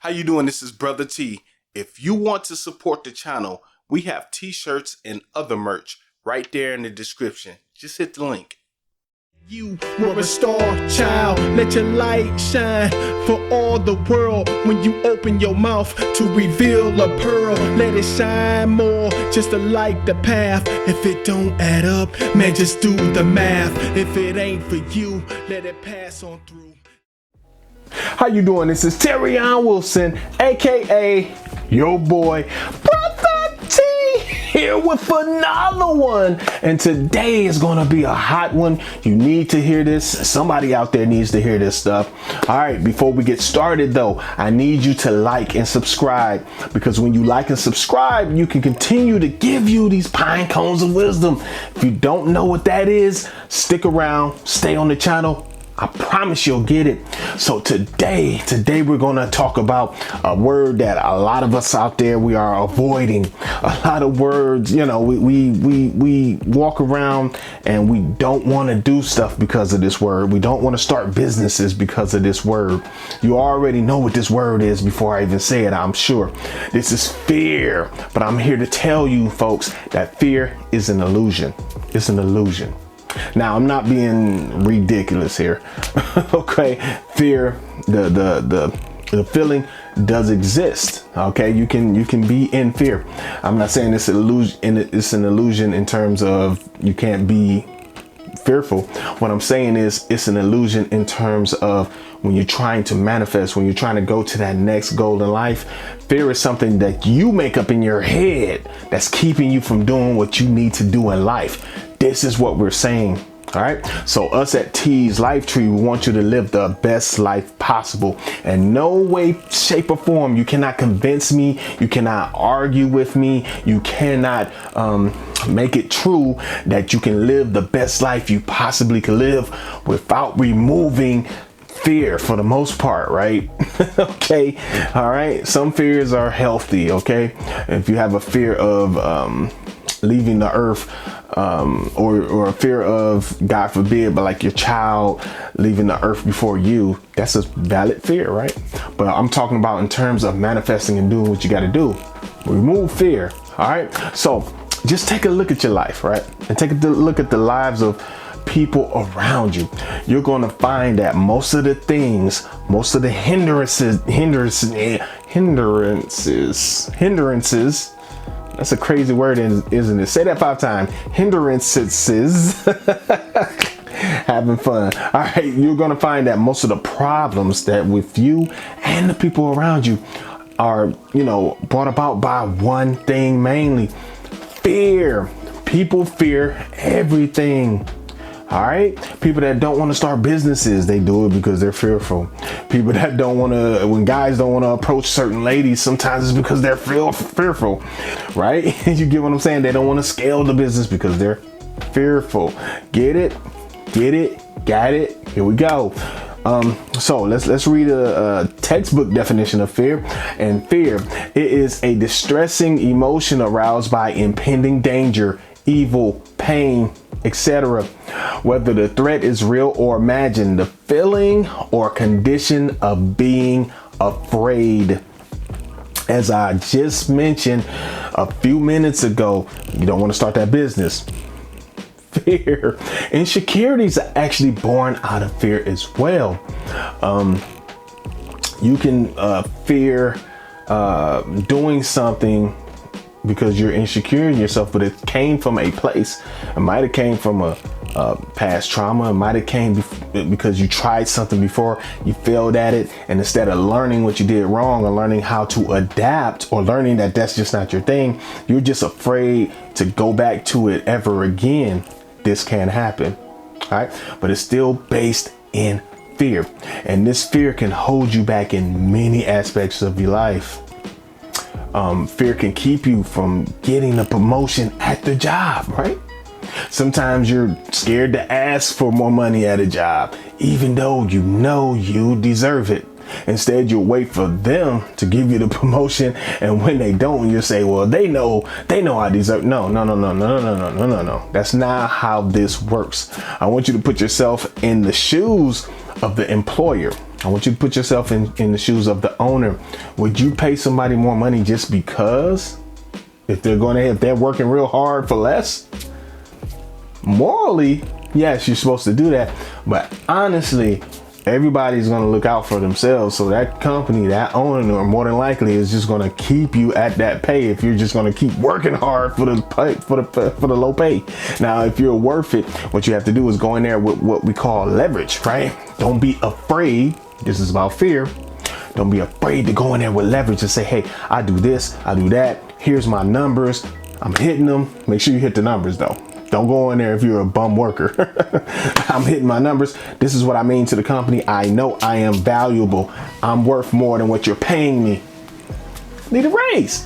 How you doing? This is Brotha T. If you want to support the channel, we have t-shirts and other merch right there in the description. Just hit the link. You were a star child, let your light shine for all the world. When you open your mouth to reveal a pearl, let it shine more, just to light the path. If it don't add up, man, just do the math. If it ain't for you, let it pass on through. How you doing? This is Terrion Wilson, aka your boy Brotha T, here with another one. And today is gonna be a hot one. You need to hear this. Somebody out there needs to hear this stuff. All right, before we get started though, I need you to like and subscribe, because when you like and subscribe, you can continue to give you these pine cones of wisdom. If you don't know what that is, stick around, stay on the channel. I promise you'll get it. So today we're gonna talk about a word that a lot of us out there, we are avoiding. A lot of words, you know, we walk around and we don't want to do stuff because of this word. We don't want to start businesses because of this word. You already know what this word is before I even say it, I'm sure. This is fear. But I'm here to tell you folks that fear is an illusion. It's an illusion. Now, I'm not being ridiculous here. Okay, fear, the feeling does exist. Okay, you can be in fear. I'm not saying it's an illusion in terms of you can't be fearful. What I'm saying is it's an illusion in terms of when you're trying to manifest, when you're trying to go to that next goal in life. Fear is something that you make up in your head that's keeping you from doing what you need to do in life. This is what we're saying. All right. So us at T's Life Tree, we want you to live the best life possible. And no way, shape or form, you cannot convince me. You cannot argue with me. You cannot make it true that you can live the best life you possibly can live without removing fear, for the most part, right? Okay. All right. Some fears are healthy. Okay. If you have a fear of leaving the earth, or a fear of, God forbid, but like your child leaving the earth before you, that's a valid fear, right? But I'm talking about in terms of manifesting and doing what you got to do. Remove fear. All right. So just take a look at your life, right? And take a look at the lives of people around you. You're going to find that most of the things, most of the hindrances, that's a crazy word, isn't it? Say that 5 times. Hindrances. Having fun. All right. You're going to find that most of the problems that with you and the people around you are, you know, brought about by one thing mainly. Fear. People fear everything. All right. People that don't want to start businesses, they do it because they're fearful. People that don't want to, when guys don't want to approach certain ladies, sometimes it's because they're fearful, right? You get what I'm saying? They don't want to scale the business because they're fearful. Get it? Get it? Got it? Here we go. So let's read a textbook definition of fear. And fear, it is a distressing emotion aroused by impending danger, evil, pain, etc. Whether the threat is real or imagined, the feeling or condition of being afraid. As I just mentioned a few minutes ago, you don't want to start that business. Fear. Insecurities are actually born out of fear as well. You can fear doing something because you're insecure in yourself, but it came from a place. It might have came from a past trauma. It might have came because you tried something before, you failed at it, and instead of learning what you did wrong or learning how to adapt or learning that that's just not your thing, you're just afraid to go back to it ever again. This can't happen. All right. But it's still based in fear. And this fear can hold you back in many aspects of your life. Fear can keep you from getting a promotion at the job, right? Sometimes you're scared to ask for more money at a job, even though you know you deserve it. Instead, you'll wait for them to give you the promotion, and when they don't, you'll say, well, they know I deserve. No. That's not how this works. I want you to put yourself in the shoes of the employer. I want you to put yourself in the shoes of the owner. Would you pay somebody more money just because? If they're working real hard for less? Morally, yes, you're supposed to do that. But honestly, everybody's going to look out for themselves. So that company, that owner, more than likely is just going to keep you at that pay if you're just going to keep working hard for the pay, for the low pay. Now, if you're worth it, what you have to do is go in there with what we call leverage, right? Don't be afraid. This is about fear. Don't be afraid to go in there with leverage and say, hey, I do this, I do that. Here's my numbers. I'm hitting them. Make sure you hit the numbers though. Don't go in there if you're a bum worker. I'm hitting my numbers. This is what I mean to the company. I know I am valuable. I'm worth more than what you're paying me. Need a raise.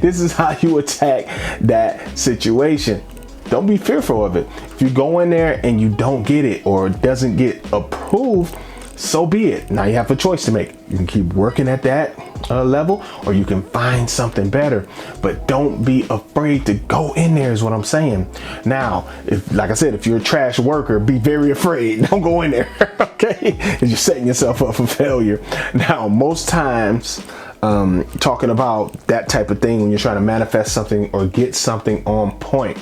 This is how you attack that situation. Don't be fearful of it. If you go in there and you don't get it or it doesn't get approved, so be it. Now you have a choice to make. You can keep working at that level, or you can find something better. But don't be afraid to go in there is what I'm saying. Now, if, like I said, if you're a trash worker, be very afraid. Don't go in there, okay? Because you're setting yourself up for failure. Now, most times, talking about that type of thing when you're trying to manifest something or get something on point,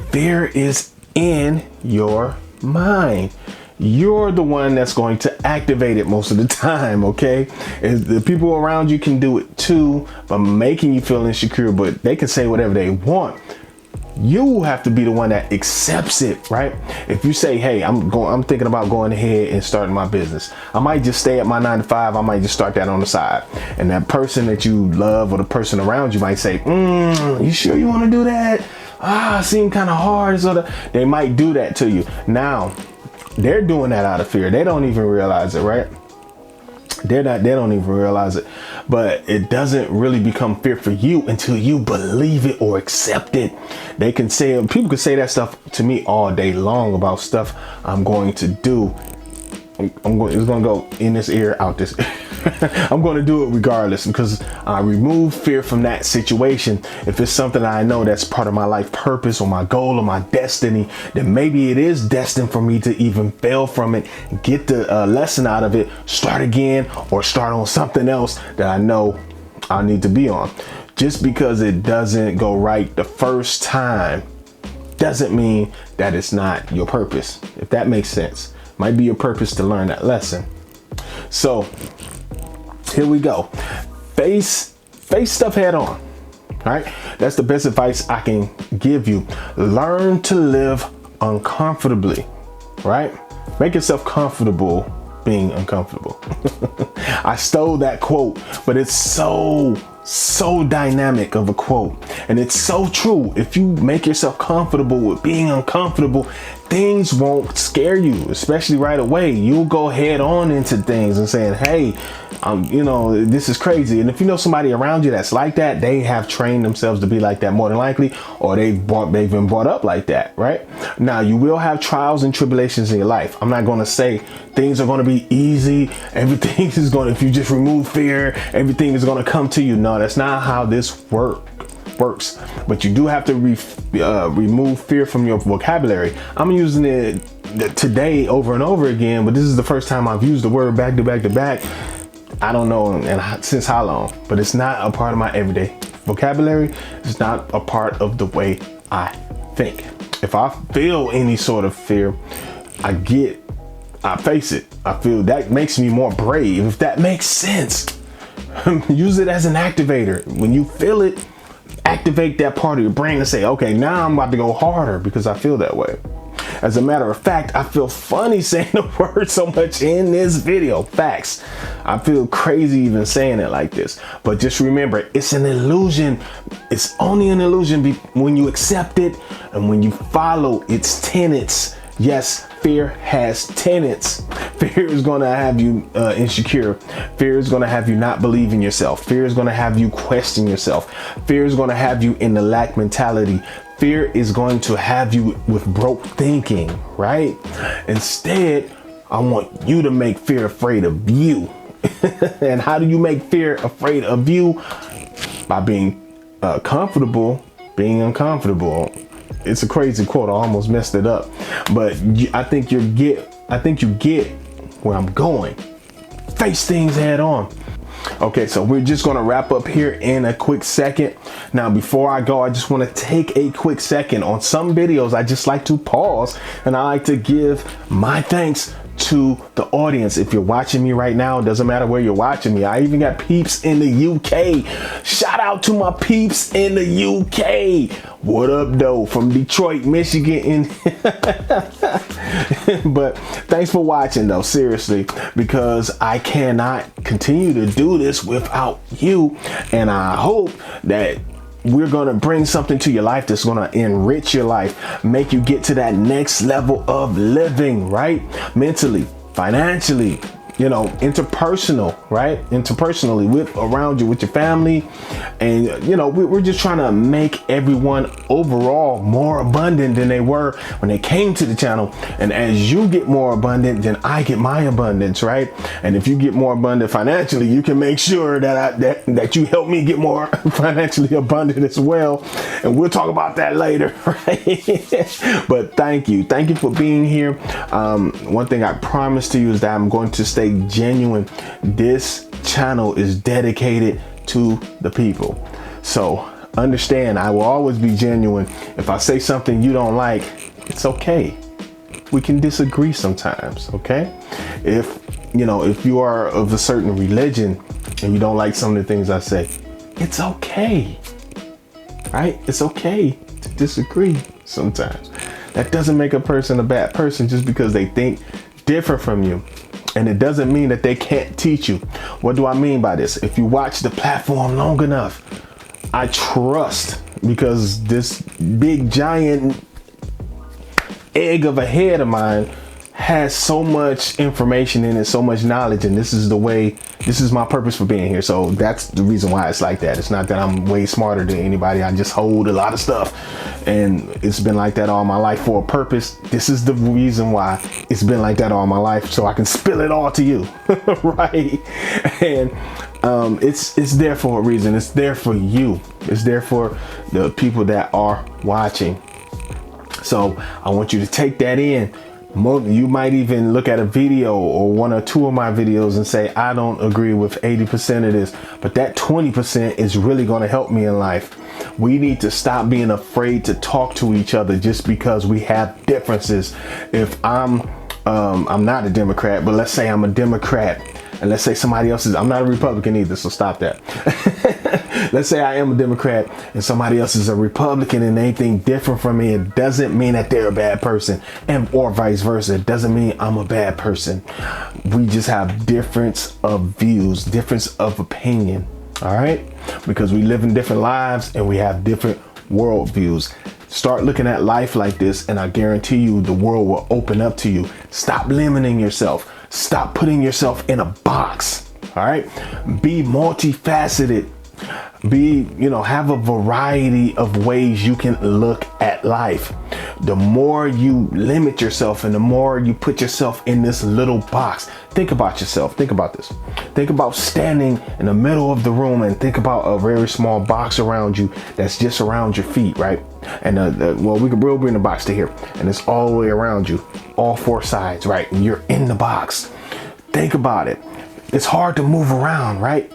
fear is in your mind. You're the one that's going to activate it most of the time, okay? The people around you can do it too by making you feel insecure, but they can say whatever they want. You have to be the one that accepts it, right? If you say, hey, I'm thinking about going ahead and starting my business. I might just stay at my 9 to 5. I might just start that on the side. And that person that you love or the person around you might say, you sure you want to do that? Seem kind of hard. So they might do that to you. Now, they're doing that out of fear. They don't even realize it, right? They don't even realize it. But it doesn't really become fear for you until you believe it or accept it. They can say, people can say that stuff to me all day long about stuff I'm going to do. It's going to go in this ear, out this ear. I'm going to do it regardless because I remove fear from that situation. If it's something I know that's part of my life purpose or my goal or my destiny, then maybe it is destined for me to even fail from it, get the lesson out of it, start again, or start on something else that I know I need to be on. Just because it doesn't go right the first time doesn't mean that it's not your purpose. If that makes sense, might be your purpose to learn that lesson. So here we go. Face stuff head on. All right. That's the best advice I can give you. Learn to live uncomfortably. Right? Make yourself comfortable being uncomfortable. I stole that quote, but it's so dynamic of a quote. And it's so true. If you make yourself comfortable with being uncomfortable, things won't scare you, especially right away. You'll go head on into things and saying, hey, this is crazy. And if you know somebody around you that's like that, they have trained themselves to be like that more than likely, or they've been brought up like that, right? Now, you will have trials and tribulations in your life. I'm not going to say things are going to be easy. Everything is going to, if you just remove fear, everything is going to come to you. No, that's not how this works. But you do have to remove fear from your vocabulary. I'm using it today over and over again, but this is the first time I've used the word back to back to back. I don't know and since how long, but it's not a part of my everyday vocabulary. It's not a part of the way I think. If I feel any sort of fear, I face it. I feel that makes me more brave, if that makes sense. Use it as an activator. When you feel it, activate that part of your brain and say, okay, now I'm about to go harder because I feel that way. As a matter of fact, I feel funny saying the word so much in this video. Facts. I feel crazy even saying it like this. But just remember, it's an illusion. It's only an illusion when you accept it and when you follow its tenets. Yes, fear has tenets. Fear is going to have you insecure. Fear is going to have you not believe in yourself. Fear is going to have you question yourself. Fear is going to have you in the lack mentality. Fear is going to have you with broke thinking, right? Instead, I want you to make fear afraid of you. And how do you make fear afraid of you? By being comfortable, being uncomfortable. It's a crazy quote. I almost messed it up, but I think you get where I'm going. Face things head on. Okay, so we're just gonna wrap up here in a quick second. Now, before I go, I just wanna take a quick second. On some videos, I just like to pause and I like to give my thanks to the audience. If you're watching me right now, it doesn't matter where you're watching me. I even got peeps in the UK. Shout out to my peeps in the UK. What up, though? From Detroit, Michigan. But thanks for watching, though, seriously, because I cannot continue to do this without you. And I hope that we're going to bring something to your life that's going to enrich your life, make you get to that next level of living, right? Mentally, financially, you know, interpersonal, right? Interpersonally with around you, with your family. And, you know, we're just trying to make everyone overall more abundant than they were when they came to the channel. And as you get more abundant, then I get my abundance, right? And if you get more abundant financially, you can make sure that that you help me get more financially abundant as well. And we'll talk about that later, right? But thank you for being here. One thing I promise to you is that I'm going to stay genuine. This channel is dedicated to the people. So understand, I will always be genuine. If I say something you don't like, it's okay. We can disagree sometimes, okay? If you are of a certain religion and you don't like some of the things I say, it's okay, right? It's okay to disagree sometimes. That doesn't make a person a bad person just because they think different from you. And it doesn't mean that they can't teach you. What do I mean by this? If you watch the platform long enough, I trust, because this big giant egg of a head of mine has so much information in it, so much knowledge, and this is my purpose for being here. So that's the reason why it's like that. It's not that I'm way smarter than anybody. I just hold a lot of stuff, and it's been like that all my life for a purpose. This is the reason why it's been like that all my life, so I can spill it all to you. Right? And it's there for a reason. It's there for you. It's there for the people that are watching. So I want you to take that in. You might even look at a video or one or two of my videos and say, I don't agree with 80% of this, but that 20% is really going to help me in life. We need to stop being afraid to talk to each other just because we have differences. If I'm not a Democrat, but let's say I'm a Democrat, and let's say somebody else is, I'm not a Republican either, so stop that. Let's say I am a Democrat and somebody else is a Republican and they think different from me. It doesn't mean that they're a bad person, or vice versa. It doesn't mean I'm a bad person. We just have difference of views, difference of opinion. All right? Because we live in different lives and we have different world views. Start looking at life like this, and I guarantee you the world will open up to you. Stop limiting yourself. Stop putting yourself in a box. All right? Be multifaceted. Have a variety of ways you can look at life. The more you limit yourself and the more you put yourself in this little box, think about yourself. Think about this. Think about standing in the middle of the room and think about a very small box around you that's just around your feet, right? And we'll bring the box to here, and it's all the way around you, all four sides, right? And you're in the box. Think about it. It's hard to move around, right?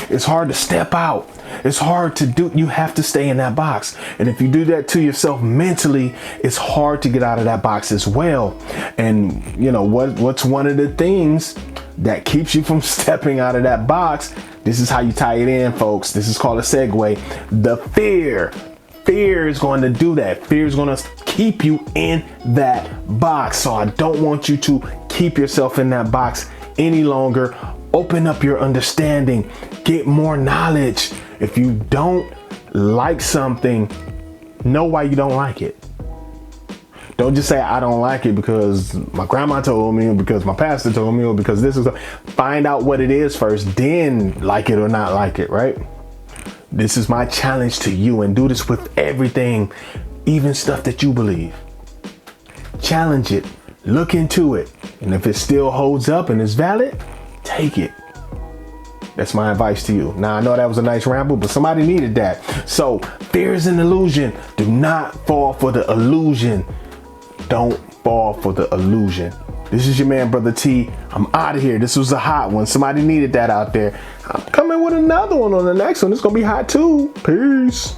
It's hard to step out. It's hard to do. You have to stay in that box. And if you do that to yourself mentally, it's hard to get out of that box as well. And what's one of the things that keeps you from stepping out of that box? This is how you tie it in, folks. This is called a segue. The fear. Fear is going to do that. Fear is going to keep you in that box. So I don't want you to keep yourself in that box any longer. Open up your understanding. Get more knowledge. If you don't like something, know why you don't like it. Don't just say, I don't like it because my grandma told me, or because my pastor told me, or because this is. Find out what it is first, then like it or not like it, right? This is my challenge to you, and do this with everything, even stuff that you believe. Challenge it. Look into it. And if it still holds up and is valid, take it. That's my advice to you. Now, I know that was a nice ramble, but somebody needed that. So, fear is an illusion. Do not fall for the illusion. Don't fall for the illusion. This is your man, Brother T. I'm out of here. This was a hot one. Somebody needed that out there. I'm coming with another one on the next one. It's going to be hot too. Peace.